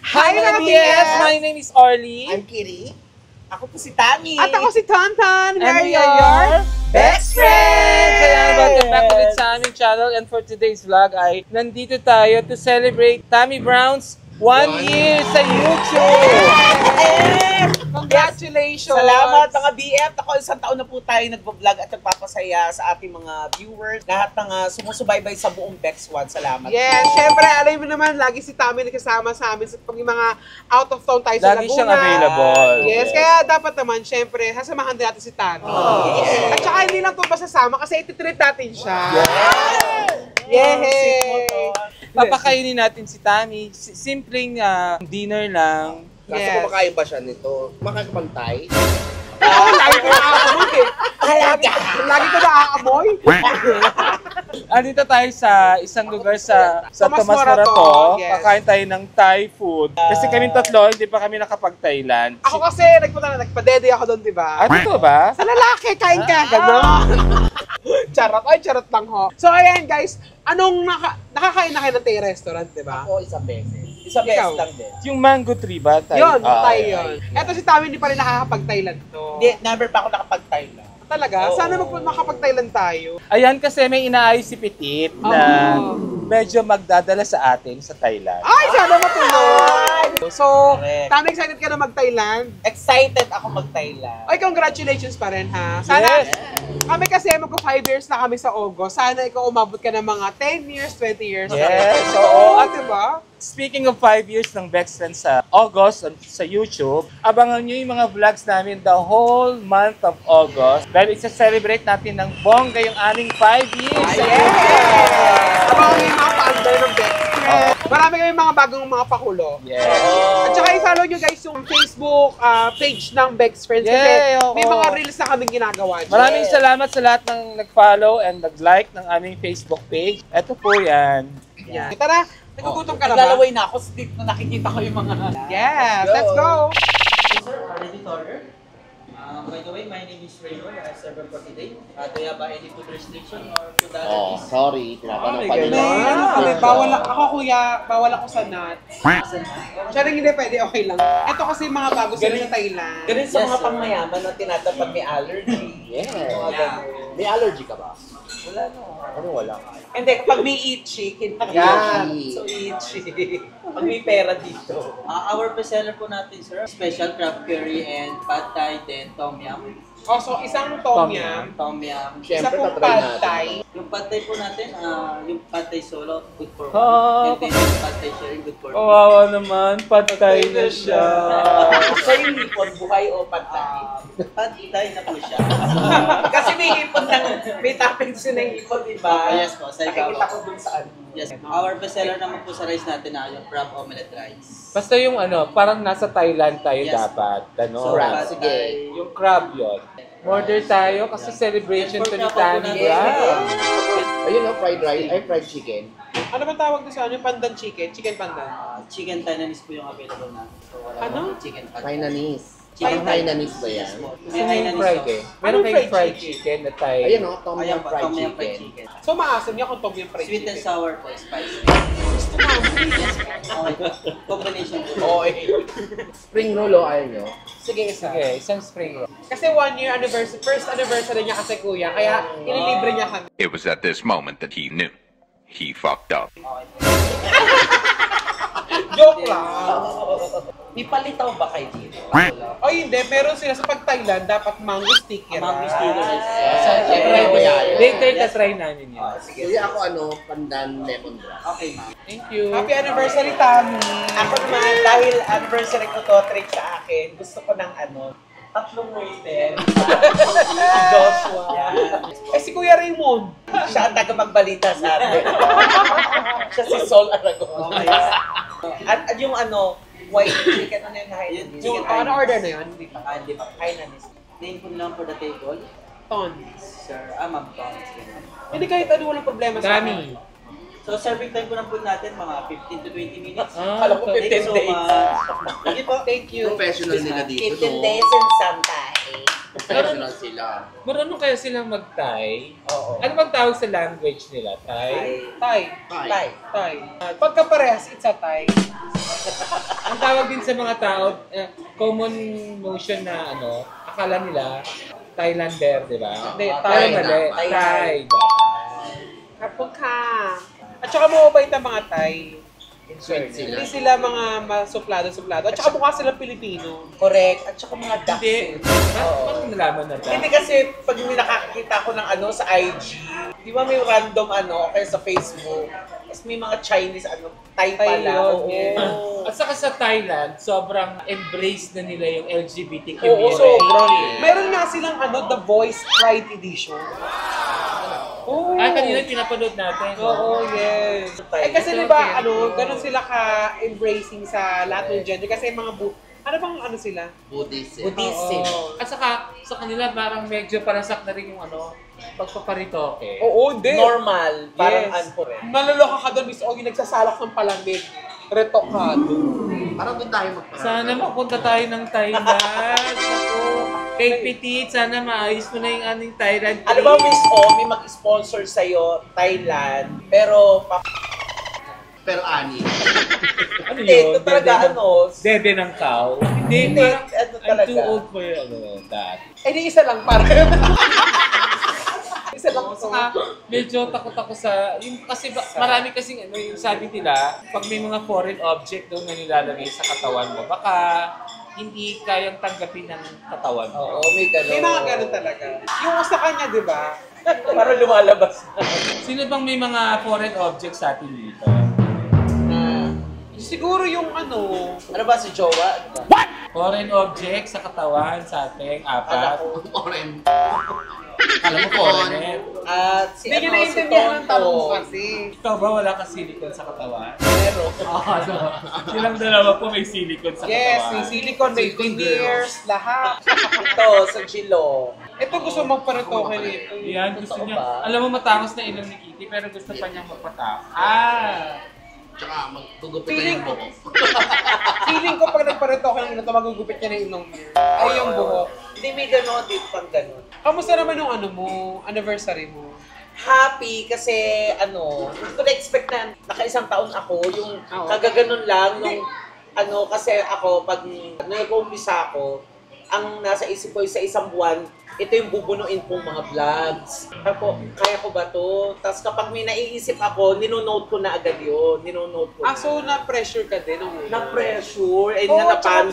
Hi mga BS! My name is Orly. I'm Kitty. Ako po si Tami. At ako si Tonton. And we are your best friends! Ayan, welcome back ulit sa aming channel. And for today's vlog ay nandito tayo to celebrate Tammy Brown's 1 year sa YouTube! Congratulations! Salamat mga BF. Ako, isang taon na po tayo nagbo-vlog at nagpapasaya sa ating mga viewers. Lahat ng sumusubaybay sa buong Bex One. Salamat. Yes, syempre, alam mo naman, lagi si Tami nakasama sa amin sa pag mga out of town tayo sa Laguna. Lagi siyang available. Yes, kaya dapat naman, syempre, sasamahan din natin si Tami. Yes. At saka hindi lang po masasama kasi ititreat natin siya. Yes. Papakainin natin si Tammy. Simpleng dinner lang. Kaso Yes. kumakain ba siya nito? Makakapantay? Oo, lagi ko nakakamoy eh. Lagi ko nakakamoy. Andito tayo sa isang lugar sa Tomas Tomas Morato, Morato. yes. Kakain tayo ng Thai food. Kasi kami tatlo, hindi pa kami nakapag-Thailand. Ako kasi, nagpadede ako doon, di ba? Ito ba? Sa lalaki, kain ka, gano'n. Charot. Ay, charot lang ho. So, ayan guys, nakakain na kayo ng Thai restaurant, di ba? Ako isang beses. Isang beses Ikaw? lang din. Yung mango tree ba? Thai? Yun, Thai ay, yun. Eto si Tami, hindi pa rin nakakapag-Thailand to. Hindi, never pa ako nakapag-Thailand. Talaga? Oo. Sana makapag-Thailand tayo. Ayan kasi may inaayos si Petit na medyo magdadala sa atin sa Thailand. Ay, sana matuloy! So, Correct. Tami, excited ka na mag-Thailand? Excited ako mag-Thailand. Ay, congratulations pa rin ha. Sana, Yes. kami kasi magko 5 years na kami sa August. Sana ikaw umabot ka ng mga 10 years, 20 years. Yes, Oo, oo. diba? Speaking of 5 years ng Bex Friends sa August sa YouTube, abangan nyo yung mga vlogs namin the whole month of August. Dahil isa-celebrate natin ng bongga yung aming 5 years sa YouTube. Abangan yung mga pa-under ng best friend. Marami kami mga bagong mga pakulo. Yes. At saka i-follow nyo guys yung Facebook page ng Bex Friends kasi Yay, oo. may mga reels na kaming ginagawa dyan. Maraming salamat sa lahat ng nag-follow and nag-like ng aming Facebook page. Ito po yan. Yan. Tara, nagugutom ka na ba? Naglalaway na ako sa na nakikita ko yung mga... Yes, let's go! Sir, ready to order? By the way, my name is Raymond. I serve for today. Do you have any food restriction or food allergies? Sorry, tinatanong pa nila. Kami, bawal ako kuya, bawal ako sa nuts. Siya rin hindi pwede, okay lang. Ito kasi mga bago sila sa Thailand. Ganun sa Yes, mga sir. pangmayaman na tinatapat may allergy. Yes. Mga ganun. May allergy ka ba? Wala no. Ano wala? Hindi, kapag may itchy, Yan. So itchy. Pag may pera dito. Our bestseller po natin, sir, special crab curry and pad thai, then tom yum. Oh, so isang tom yum, Tom yum. isa Siyempre, pong tatry pad natin. thai. Yung pad thai po natin, yung pad thai solo, good for Ah. one. And then yung pad thai sharing, good for two. Kawawa naman, patay na siya. So yung hipon, buhay o patay? Pad thai na po siya. Kasi may hipon ng, may toppings yun ng hipon, di ba? Yes po, sa Nakikita ibabaw. ko dun sa ano. Yes, our bestseller naman po sa rice natin na yung crab omelette rice. Basta yung parang nasa Thailand tayo Yes. dapat. So, crab, pad sige. thai, Yung crab yun. Order tayo kasi celebration to ni Tammy. Ayun o, fried rice, ay fried chicken. Ano ba tawag doon sa ano? Pandan chicken? Chicken pandan. chicken Taiwanese po yung available na. So, wala Ano? namang chicken pad. Hainanese. Chicken Parang Hainanese ba yan? Gusto mo yung fried eh. Meron kayong fried chicken na tayo. Ayun o, tom Ayan yum po, fried tom yum fried chicken. chicken. So maasim niya kung tom yung fried Sweet and chicken. sour po, spicy. Gusto mo. Okay. Combination po. Oo, eh. Spring roll o, ayaw nyo? Sige, isa. Sige, isang spring roll. Kasi 1 year anniversary, first anniversary niya kasi kuya, kaya ililibre niya kami. It was at this moment that he knew. He fucked up. Joke lang. May palitaw ba kayo dito? O hindi, meron sila sa pag-Thailand, dapat mango sticker. Mango sticker. Siyempre, kaya yun. Later, try namin yun. Kuya ako pandan lemongrass. Okay, ma'am. Thank you. Happy anniversary, Tammy! Ako naman, dahil anniversary ko to, trick sa akin, gusto ko ng tatlong waiter. Si Joshua. Eh, si Kuya Raymond. Siya ang tagapagbalita sa atin. Siya si Sol Aragon. At yung white chicken, ano yung Hainanese? Yung ano order na yun? Hindi pa. Hindi pa. Hainanese. Name po lang for the table. Ton. Sir, ma'am, thanks. Hindi kahit ano, walang problema sa Tammy. So, serving time po ng food natin, mga 15 to 20 minutes. Kala ko 15 Thank you so days. much. Thank you po. Thank you. Professional nila dito, 15 no? days in Santay. Professional sila. Marunong kaya silang mag-Thai? Oo. Ano bang tawag sa language nila? Thai? Thai. Tay. Thai. Pagka parehas, it's a Thai. Ang tawag din sa mga tao, common notion na akala nila, Thailander, di ba? Hindi, Pero Thai. mali, Thai. Thai. Kapag ka. At saka mababait ang mga Thai. Sweet sila. Hindi sila mga masuplado-suplado. At saka mukha silang Pilipino. Correct. At saka mga Hindi. Dachshund. Paano nalaman na ba? Hindi kasi pag may nakakita ko ng sa IG, di ba may random kaya sa Facebook, tapos may mga Chinese Thai pala. yun, Oo. yes. At saka sa Thailand, sobrang embrace na nila yung LGBT Oo, community. sobrang. Meron nga silang The Voice Pride Edition. Oo. Ay, kanina pinapanood natin. Oo, yes. Eh kasi Ito, di ba, okay. ganun sila ka-embracing sa lahat ng gender. Kasi mga ano bang sila? Buddhism. Buddhism. Oo. At saka, sa kanila parang medyo parasak na rin yung pagpaparitoke. Oo, hindi. Normal. Parang Yes. correct. Maloloka ka doon, Miss Ogie, nagsasalak ng palamig. Retokado. Parang doon tayo magparang. Sana mapunta tayo ng Thailand. Ako, kay Petit, sana maayos mo na yung aming Thailand. Alam mo, Miss may mag-sponsor sa'yo, Thailand, pero Pero ani. Ano hindi, yun? ito talaga Dede ng cow? Hindi, Hindi, parang, I'm talaga. too old for that. Eh, di isa lang para. Isa lang ito. Saka, medyo takot ako sa, kasi marami kasing yung sabi nila, pag may mga foreign object daw na nilalagay sa katawan mo, baka hindi kayang tanggapin ng katawan mo. Oo, may gano'n. May mga ganun talaga. Yung sa kanya, di ba? Parang lumalabas na. Sino bang may mga foreign objects sa atin dito? Siguro yung Ano ba si Jowa? Foreign objects sa katawan sa ating apat. Oren. Alam mo, foreign. At si Hindi nyo si naiintindihan ang tanong Tonto. kasi. Ikaw ba wala ka silicone sa katawan? Meron. Silang dalawa po may silicone sa Yes, katawan. may silicone, may veneers, lahat. Ito, sa Gilo. Ito gusto magparitoke nito. Yan, gusto Totoo niya. ba? Alam mo, matangos na ilong ni Kitty, pero gusto pa niyang magpatak. Tsaka magtugupit na Feeling yung ko, buhok. feeling ko pag nagparitoke ng ito, magugupit niya na yung ilong niya. Ay, yung buhok. Hindi may gano'n, dito pang gano'n. Kamusta naman yung anniversary mo? Happy kasi hindi ko na-expect na naka-isang taon ako, yung Oo. kagaganon lang nung kasi ako pag nag-umpisa ako, ang nasa isip ko sa isang buwan, ito yung bubunuin kong mga vlogs. Ako, kaya ko ba to? Tapos kapag may naiisip ako, ninonote ko na agad yun. Ninonote ko na. So na-pressure ka din nung una? Na-pressure, and Oo, nga napan.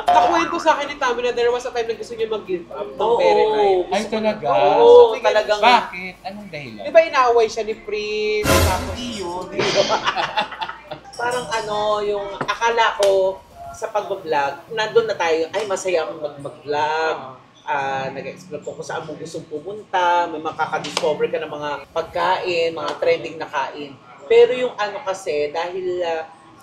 Nakwento sa akin ni Tami na there was a time na gusto niya mag-give up ng very life. Ay, talaga? Oo, So, talagang. Bakit? Anong dahilan? Di ba inaaway siya ni Prince? Tapos yun. Parang yung akala ko sa pag-vlog, nandun na tayo, ay masaya akong mag-vlog. Nag-explore ko kung saan mo gustong pumunta, may makaka-discover ka ng mga pagkain, mga trending na kain. Pero yung kasi, dahil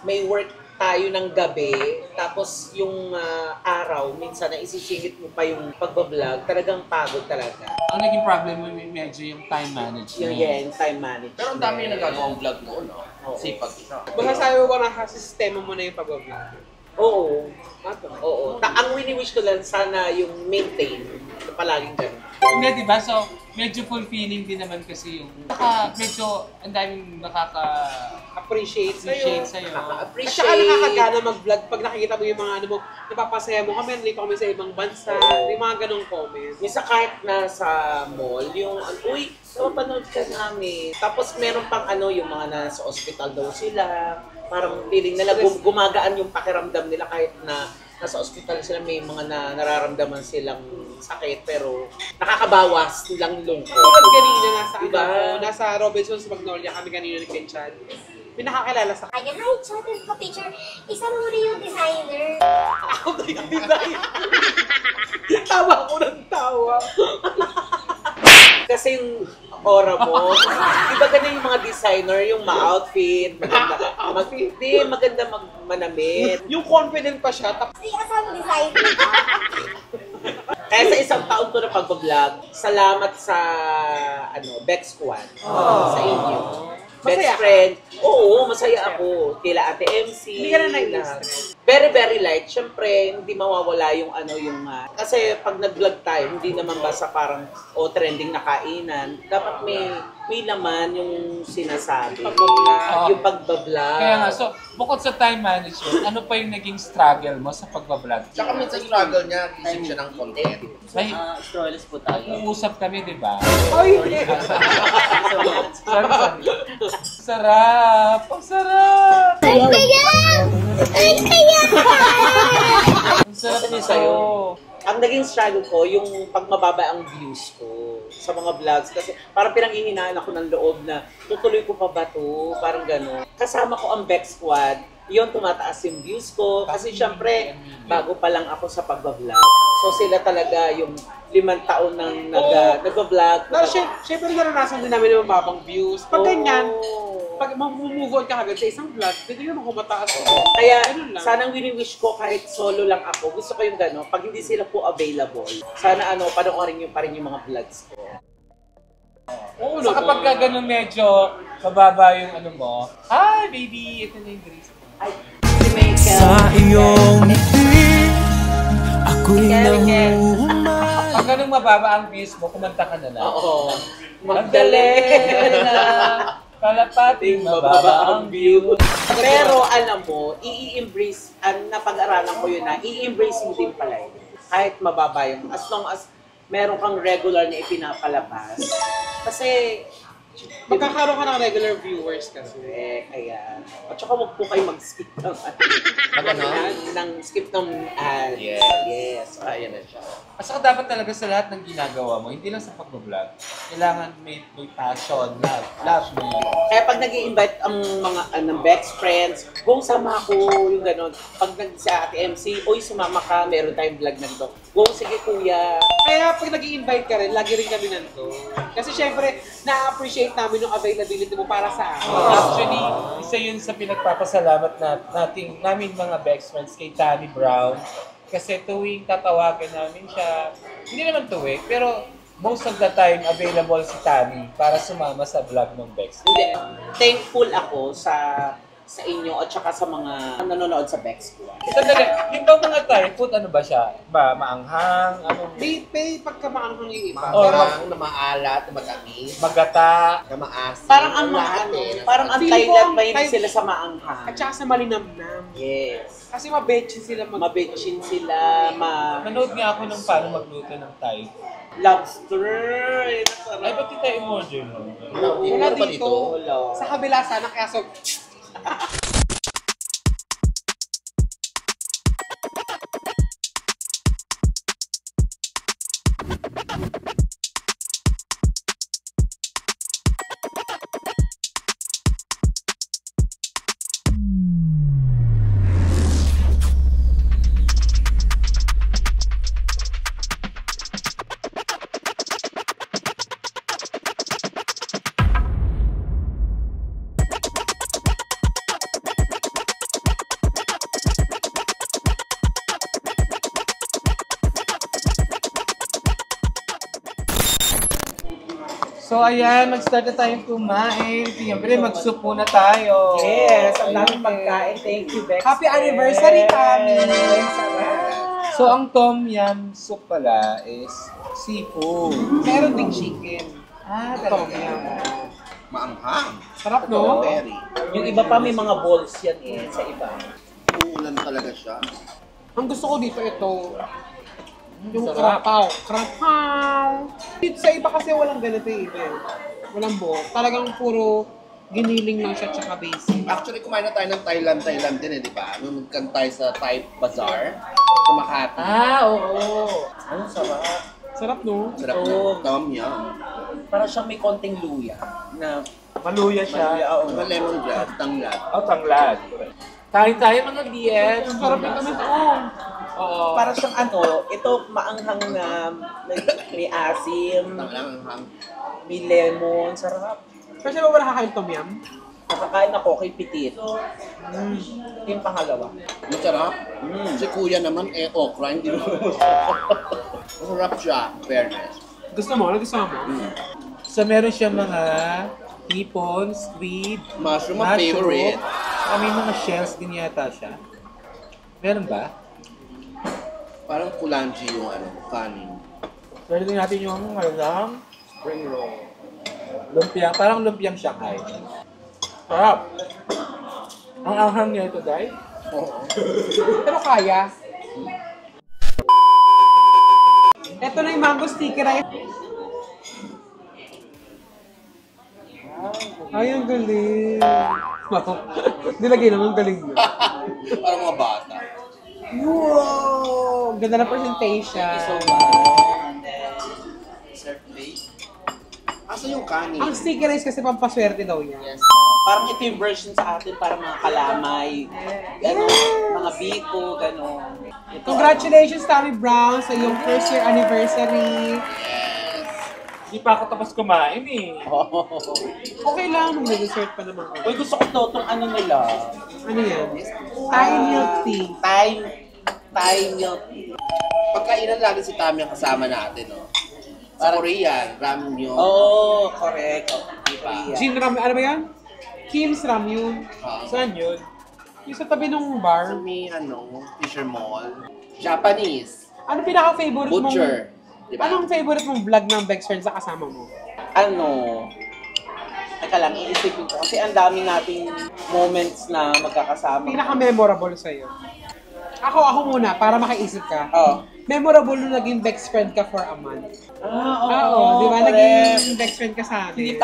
may work tayo ng gabi, tapos yung araw, minsan na isisingit mo pa yung pag-vlog, talagang pagod talaga. Ang naging problem mo medyo yung time management. Yung time management. Pero ang dami yung nagagawang vlog noon, no? Oo. Sipag. masasabi mo ba nakasistema mo na yung pag-vlog? Oo. Oo. Ang wini-wish ko lang sana yung maintain. Palaging ganun. Hindi, di ba? So, medyo fulfilling din naman kasi yung medyo ang daming Appreciate sa'yo. appreciate sa'yo. At Appreciate. saka nakakagana mag-vlog pag nakikita mo yung mga napapasaya mo kami, nandito kami sa ibang bansa, yung mga ganong comments. Minsan kahit nasa mall, yung, uy, napapanood ka namin. Tapos meron pang yung mga nasa ospital daw sila. Parang feeling nila gumagaan yung pakiramdam nila kahit na nasa ospital sila, may mga nararamdaman silang sakit pero nakakabawas lang lungkot. Tulad kanina, Diba? nasa Robinson's Magnolia kami kanina ni Ken Chan. May nakakilala sa Kanya, hi, chat ko picture. Isama mo na yung designer. ako na yung design. Tawa ko ng tawa. Kasi yung aura mo, iba ganun yung mga designer, yung ma-outfit, maganda manamit. Yung confident pa siya, tapos Kasi asawa designer. Kaya sa isang taon ko na pag-vlog, salamat sa Bex Squad. Sa inyo. Best Masaya ka? friend. Oo, masaya ako. Kila Ate MC. Hindi ka na nai-stress. very, very light. Siyempre, hindi mawawala yung kasi pag nag-vlog tayo, hindi naman basta parang, trending na kainan. Dapat may laman yung sinasabi. Yung pagbablog. Kaya nga, so, bukod sa time management, ano pa yung naging struggle mo sa pagbablog? Tsaka minsan struggle niya, isip siya ng content. May Strollers po tayo. uusap kami, di ba? Ay, Sorry. Sarap! Ang sarap! Ano yan? Ano yan? Ang sarap Kasi nito. sa'yo, ang naging struggle ko, yung pag mababa ang views ko sa mga vlogs. Kasi parang pinanghihinaan ako ng loob na tutuloy ko pa ba to? Parang gano'n. Kasama ko ang Bex Squad. Yun, tumataas yung views ko. Kasi syempre, bago pa lang ako sa pagbablog. So sila talaga yung 5 taon nang nag-vlog. syempre naranasan din namin yung mababang views. Pag ganyan, Oo. pag mamumove on ka agad sa isang vlog, pwede naman kumataas. Kaya Ganun lang. sanang wini-wish ko kahit solo lang ako. Gusto ko yung gano'n. Pag hindi sila po available, sana panoorin nyo pa rin yung mga vlogs ko. Oo, So kapag ka ganun medyo mababa yung ano mo, hi baby, ito na yung Grace. Sa iyong ngiti, ako'y nahuhumay. Pag ganun mababa ang views mo, kumanta ka na lang. Oo. Magdalena, kalapating mababa ang view. Pero alam mo, i-embrace, napag-aralan ko yun na, i-embrace mo din pala yun. Kahit mababa yung, as long as meron kang regular na ipinapalabas. Kasi, Magkakaroon ka ng regular viewers kasi. kaya, at saka huwag po kayo mag-skip ng skip ng ad. Yes. Ayan na siya. At saka dapat talaga sa lahat ng ginagawa mo, hindi lang sa pag-vlog, kailangan may passion, love mo. Kaya pag nag-i-invite ang mga ng best friends, go sama ko, yung gano'n. Pag sa Ate MC, oy sumama ka, meron tayong vlog na dito. Go, sige kuya. Kaya pag nag-i-invite ka rin, lagi rin kami nandun. Kasi syempre, na-appreciate namin yung availability mo para sa akin. Actually, isa yun sa pinagpapasalamat namin mga best friends kay Tani Brown. Kasi tuwing tatawagan namin siya, hindi naman tuwing, pero most of the time available si Tani para sumama sa vlog ng Bex. Hindi, thankful ako sa inyo at saka sa mga nanonood sa Bex Squad. Sandali, yung bang mga Thai food, ano ba siya? Ba, maanghang? Anong May pagkamaanghang yung iba. Or Parang na maalat, na matamis, magata? na maasim. Parang ang mga lahat parang ang Feeling ko Thailand ang mahilig Thai- sila sa maanghang. At saka sa malinamnam. Yes. Kasi mabetchin sila Mabitchin sila, Nanood nga ako ng paano magluto ng Thai. lobster. Ay, ba't di tayo in-order mo? Wala Ano ba dito. Wala. Sa kabila sana, kaya so... So ayan, mag-start na tayong kumain. Siyempre, mag-soup muna tayo. Yes, ang daming pagkain. Thank you, Bex. Happy anniversary, Tami! So ang tom yum soup pala is seafood. Meron ding chicken. Ah, Tom talaga. yum. Maanghang. Sarap, no? Very. Yung iba pa may mga balls yan sa iba. Uulan talaga siya. Ang gusto ko dito ito, yung Sarap. krapaw. Krapaw! Dito sa iba kasi walang ganito eh. Walang buhok. Talagang puro giniling lang siya tsaka basic. Actually, kumain na tayo ng Thailand din di ba? Nung tayo sa Thai Bazaar sa Makati. Ah, oo. Ano sarap. Sarap, no? Sarap Oo. na. Tom yum. Para siyang may konting luya na Maluya siya. Mga lemongrass, tanglad. Oh, tanglad. Kain tayo mga BF. Ang sarap yung kami. Oo. para siyang ito maanghang na may asim, Tanglad. may lemon, sarap. Kasi ba wala kakain tom yum? Nakakain ako kay Pitit. Yung pangalawa. Masarap. Si kuya naman, okra, hindi naman masarap siya, fairness. Gusto mo? Ano gusto mo? So meron siya mga hipon, squid, Mushroom, my favorite. May mga shells din yata siya. Meron ba? Parang kulanji yung kanin. Pwede din natin yung Spring roll. lumpia. Parang lumpiang Shanghai. Sarap. Ang anghang niya ito, Day. Pero kaya. Ito na yung mango sticky rice. Ay, ang galing. Nilagay naman, ang galing yun. Parang mga bata. Wow! Ganda na presentation. So, and then, dessert plate. Asa yung kanin? Ang sticky rice kasi pampaswerte daw yan. Yes. Parang ito yung version sa atin para mga kalamay, gano'n, mga biko, gano'n. Congratulations, Tommy Brown, sa iyong first year anniversary. Hindi pa ako tapos kumain eh. Okay lang, mag-dessert pa naman. Uy, gusto ko to, itong ano nila. Ano yan? Thai milk tea. Thai milk tea. Pagkainan lagi si Tami ang kasama natin, no? Sa Korean, ramyun. Oo, correct. Diba? Jin Ram, ano ba yan? Kim's Ramyun. Saan yun? Yung sa tabi ng Sa bar. may, Fisher Mall. Japanese. Ano pinaka-favorite mong... Butcher. Diba? Anong favorite mong vlog ng Bex Friends sa kasama mo? Teka lang, iisipin ko. Kasi ang dami nating moments na magkakasama. Pinaka-memorable sa'yo. Ako muna, para makaisip ka. Oh. Memorable nung naging Bex Friend ka for a month. Oo, Di ba? correct. Naging Bex Friend ka sa amin.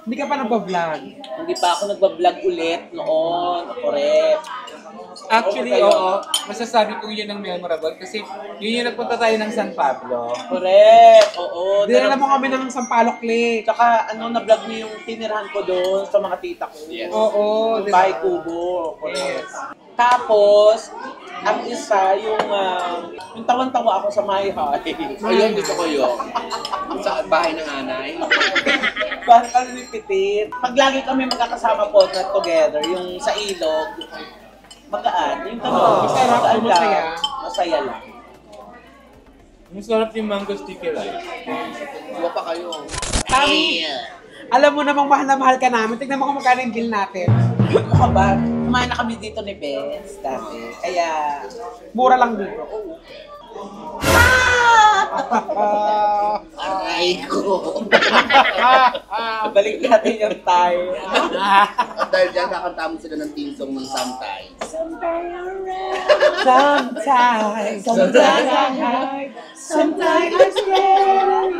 Hindi ka pa nagpa-vlog. Hindi pa ako nagba-vlog ulit noon. Correct. Actually, Okay, oo. Masasabi ko yun ang memorable kasi yun yung nagpunta tayo ng San Pablo. Correct. Oo. Dinala mo kami ng Sampaloc Lake. Tsaka na-vlog niyo yung tinirahan ko doon sa mga tita ko. Yes. Oo, Yung di ba? bahay kubo. Correct. Tapos, ang isa, yung tawan-tawa ako sa My High. Ayun, gusto ko yun. Sa bahay ng anay. Parang kami ni Petit. Pag lagi kami magkakasama po na together, yung sa ilog, magaan. Yung Masarap, magaan lang. masaya. Masaya lang. Masarap yung mango sticky rice. Iwa pa kayo. Tami, alam mo namang mahal na mahal ka namin. Tignan mo kung magkano yung bill natin. Ano ka ba? Kumain na kami dito ni Bes dati. Kaya, Mura lang dito. Aray ko. balik natin yung tayo. At dahil dyan, kakanta mo sila ng team song ng Sometimes. Sometimes I'm scared.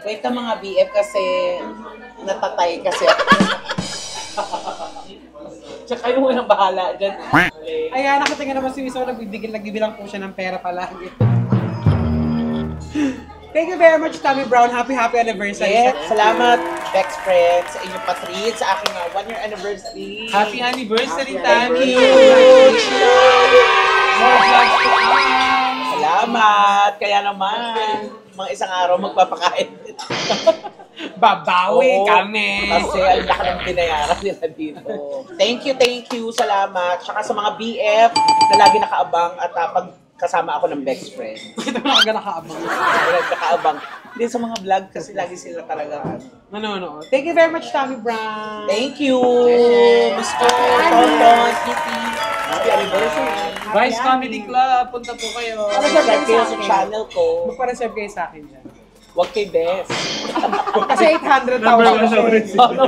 Wait na mga BF kasi natatay kasi ako. Tsaka yung unang bahala dyan. Ayan, nakatingin naman si Miso, nagbibilang po siya ng pera palagi. Thank you very much, Tommy Brown. Happy anniversary. Yes, salamat, Bex Friends, sa inyong patreat sa aking 1-year anniversary. Happy anniversary, Thank Tami! you! More vlogs to come! Salamat! Kaya naman, mga isang araw magpapakain. Babawi Oo, kami. Kasi ang laki ng binayaran nila dito. Thank you, salamat. Tsaka sa mga BF na lagi nakaabang at pag kasama ako ng best friend. Ito na ka nakaabang. Nakaabang. Hindi sa mga vlog kasi lagi sila talaga. Nanonood. Thank you very much, Tommy Brown. Thank you! Mr. Tonton, Kitty. Happy anniversary. Vice Comedy Club, punta po kayo. Subscribe kayo sa channel ko. Magpa-reserve kayo sa akin dyan. Huwag kay Best. Kasi 800,000. Number one. Oh, no,